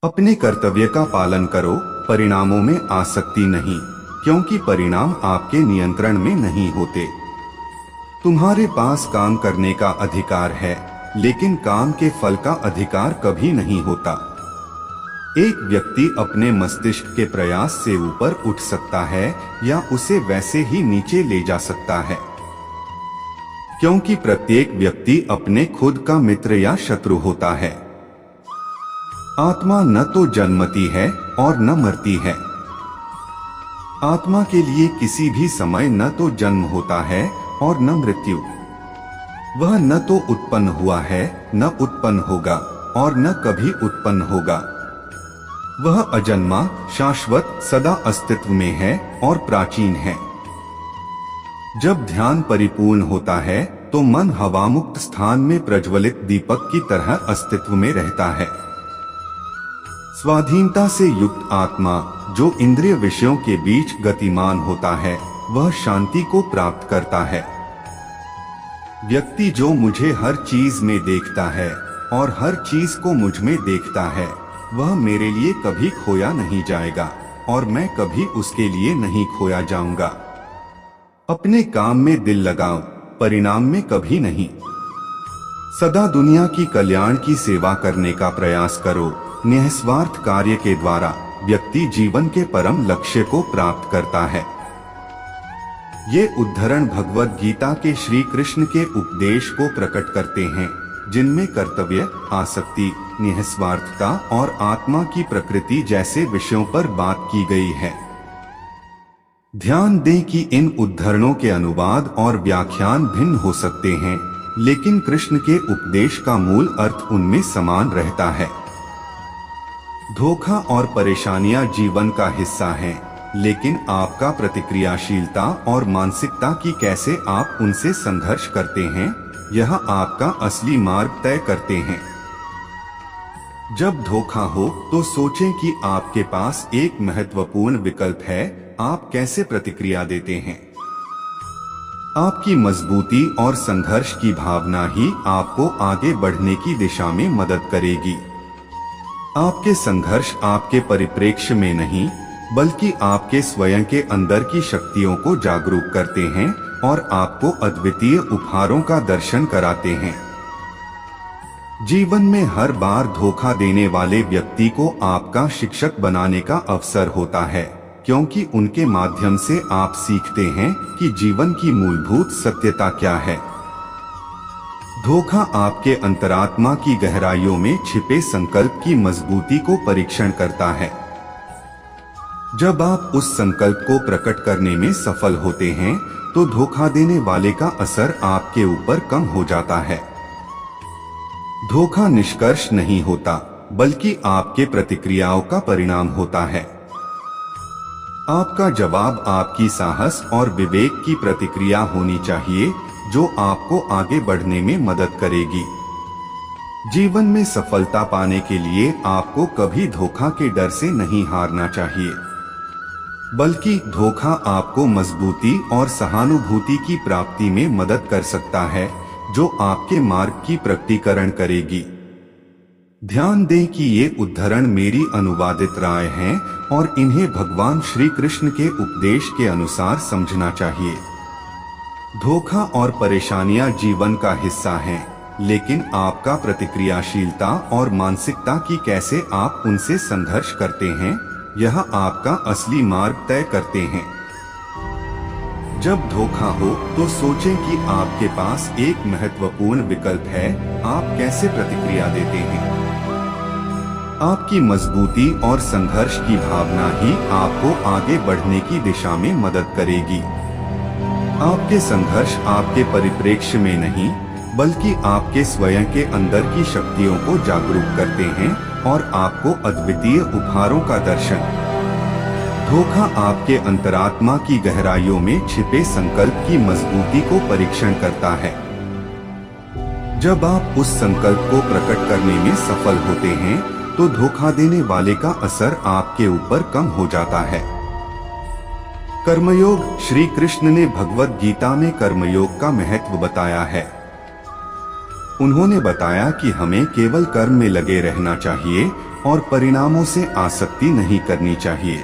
अपने कर्तव्य का पालन करो, परिणामों में आसक्ति नहीं, क्योंकि परिणाम आपके नियंत्रण में नहीं होते। तुम्हारे पास काम करने का अधिकार है, लेकिन काम के फल का अधिकार कभी नहीं होता। एक व्यक्ति अपने मस्तिष्क के प्रयास से ऊपर उठ सकता है या उसे वैसे ही नीचे ले जा सकता है, क्योंकि प्रत्येक व्यक्ति अपने खुद का मित्र या शत्रु होता है। आत्मा न तो जन्मती है और न मरती है। आत्मा के लिए किसी भी समय न तो जन्म होता है और न मृत्यु। वह न तो उत्पन्न हुआ है, न उत्पन्न होगा और न कभी उत्पन्न होगा। वह अजन्मा, शाश्वत, सदा अस्तित्व में है और प्राचीन है। जब ध्यान परिपूर्ण होता है तो मन हवामुक्त स्थान में प्रज्वलित दीपक की तरह अस्तित्व में रहता है। स्वाधीनता से युक्त आत्मा, जो इंद्रिय विषयों के बीच गतिमान होता है, वह शांति को प्राप्त करता है। व्यक्ति जो मुझे हर चीज में देखता है और हर चीज को मुझ में देखता है, वह मेरे लिए कभी खोया नहीं जाएगा और मैं कभी उसके लिए नहीं खोया जाऊंगा। अपने काम में दिल लगाओ, परिणाम में कभी नहीं। सदा दुनिया की कल्याण की सेवा करने का प्रयास करो। निस्वार्थ कार्य के द्वारा व्यक्ति जीवन के परम लक्ष्य को प्राप्त करता है। ये उद्धरण भगवद गीता के श्री कृष्ण के उपदेश को प्रकट करते हैं, जिनमें कर्तव्य, आसक्ति, निस्वार्थता और आत्मा की प्रकृति जैसे विषयों पर बात की गई है। ध्यान दें कि इन उद्धरणों के अनुवाद और व्याख्यान भिन्न हो सकते हैं, लेकिन कृष्ण के उपदेश का मूल अर्थ उनमें समान रहता है। धोखा और परेशानियां जीवन का हिस्सा हैं, लेकिन आपका प्रतिक्रियाशीलता और मानसिकता की कैसे आप उनसे संघर्ष करते हैं, यह आपका असली मार्ग तय करते हैं। जब धोखा हो तो सोचें कि आपके पास एक महत्वपूर्ण विकल्प है, आप कैसे प्रतिक्रिया देते हैं। आपकी मजबूती और संघर्ष की भावना ही आपको आगे बढ़ने की दिशा में मदद करेगी। आपके संघर्ष आपके परिप्रेक्ष्य में नहीं, बल्कि आपके स्वयं के अंदर की शक्तियों को जागरूक करते हैं और आपको अद्वितीय उपहारों का दर्शन कराते हैं। जीवन में हर बार धोखा देने वाले व्यक्ति को आपका शिक्षक बनाने का अवसर होता है, क्योंकि उनके माध्यम से आप सीखते हैं कि जीवन की मूलभूत सत्यता क्या है। धोखा आपके अंतरात्मा की गहराइयों में छिपे संकल्प की मजबूती को परीक्षण करता है। जब आप उस संकल्प को प्रकट करने में सफल होते हैं, तो धोखा देने वाले का असर आपके ऊपर कम हो जाता है। धोखा निष्कर्ष नहीं होता, बल्कि आपके प्रतिक्रियाओं का परिणाम होता है। आपका जवाब आपकी साहस और विवेक की प्रतिक्रिया होनी चाहिए, जो आपको आगे बढ़ने में मदद करेगी। जीवन में सफलता पाने के लिए आपको कभी धोखा के डर से नहीं हारना चाहिए, बल्कि धोखा आपको मजबूती और सहानुभूति की प्राप्ति में मदद कर सकता है, जो आपके मार्ग की प्रकटीकरण करेगी। ध्यान दें कि ये उद्धरण मेरी अनुवादित राय हैं और इन्हें भगवान श्री कृष्ण के उपदेश के अनुसार समझना चाहिए। धोखा और परेशानियां जीवन का हिस्सा हैं, लेकिन आपका प्रतिक्रियाशीलता और मानसिकता की कैसे आप उनसे संघर्ष करते हैं, यह आपका असली मार्ग तय करते हैं। जब धोखा हो तो सोचें कि आपके पास एक महत्वपूर्ण विकल्प है, आप कैसे प्रतिक्रिया देते हैं। आपकी मजबूती और संघर्ष की भावना ही आपको आगे बढ़ने की दिशा में मदद करेगी। आपके संघर्ष आपके परिप्रेक्ष्य में नहीं, बल्कि आपके स्वयं के अंदर की शक्तियों को जागरूक करते हैं और आपको अद्वितीय उपहारों का दर्शन। धोखा आपके अंतरात्मा की गहराइयों में छिपे संकल्प की मजबूती को परीक्षण करता है। जब आप उस संकल्प को प्रकट करने में सफल होते हैं, तो धोखा देने वाले का असर आपके ऊपर कम हो जाता है। कर्मयोग। श्री कृष्ण ने भगवद गीता में कर्मयोग का महत्व बताया है। उन्होंने बताया कि हमें केवल कर्म में लगे रहना चाहिए और परिणामों से आसक्ति नहीं करनी चाहिए।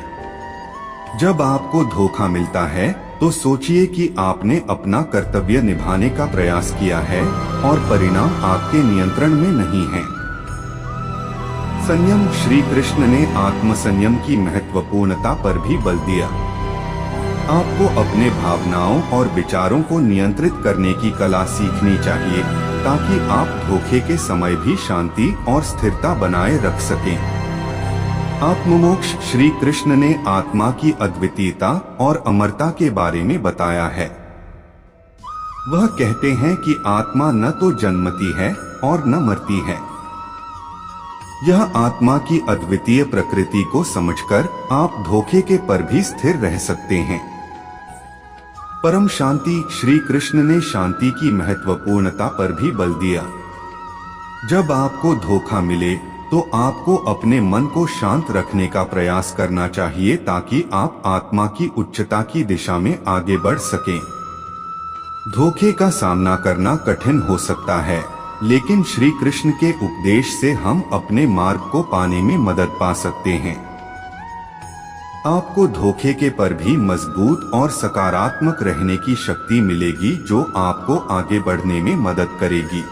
जब आपको धोखा मिलता है तो सोचिए कि आपने अपना कर्तव्य निभाने का प्रयास किया है और परिणाम आपके नियंत्रण में नहीं है। संयम। श्री कृष्ण ने आत्मसंयम की महत्वपूर्णता पर भी बल दिया। आपको अपने भावनाओं और विचारों को नियंत्रित करने की कला सीखनी चाहिए ताकि आप धोखे के समय भी शांति और स्थिरता बनाए रख सकें। आत्ममोक्ष। श्री कृष्ण ने आत्मा की अद्वितीयता और अमरता के बारे में बताया है। वह कहते हैं कि आत्मा न तो जन्मती है और न मरती है। यह आत्मा की अद्वितीय प्रकृति को समझकर आप धोखे के पर भी स्थिर रह सकते हैं। परम शांति। श्री कृष्ण ने शांति की महत्वपूर्णता पर भी बल दिया। जब आपको धोखा मिले तो आपको अपने मन को शांत रखने का प्रयास करना चाहिए ताकि आप आत्मा की उच्चता की दिशा में आगे बढ़ सकें। धोखे का सामना करना कठिन हो सकता है, लेकिन श्री कृष्ण के उपदेश से हम अपने मार्ग को पाने में मदद पा सकते हैं। आपको धोखे के पर भी मजबूत और सकारात्मक रहने की शक्ति मिलेगी जो आपको आगे बढ़ने में मदद करेगी।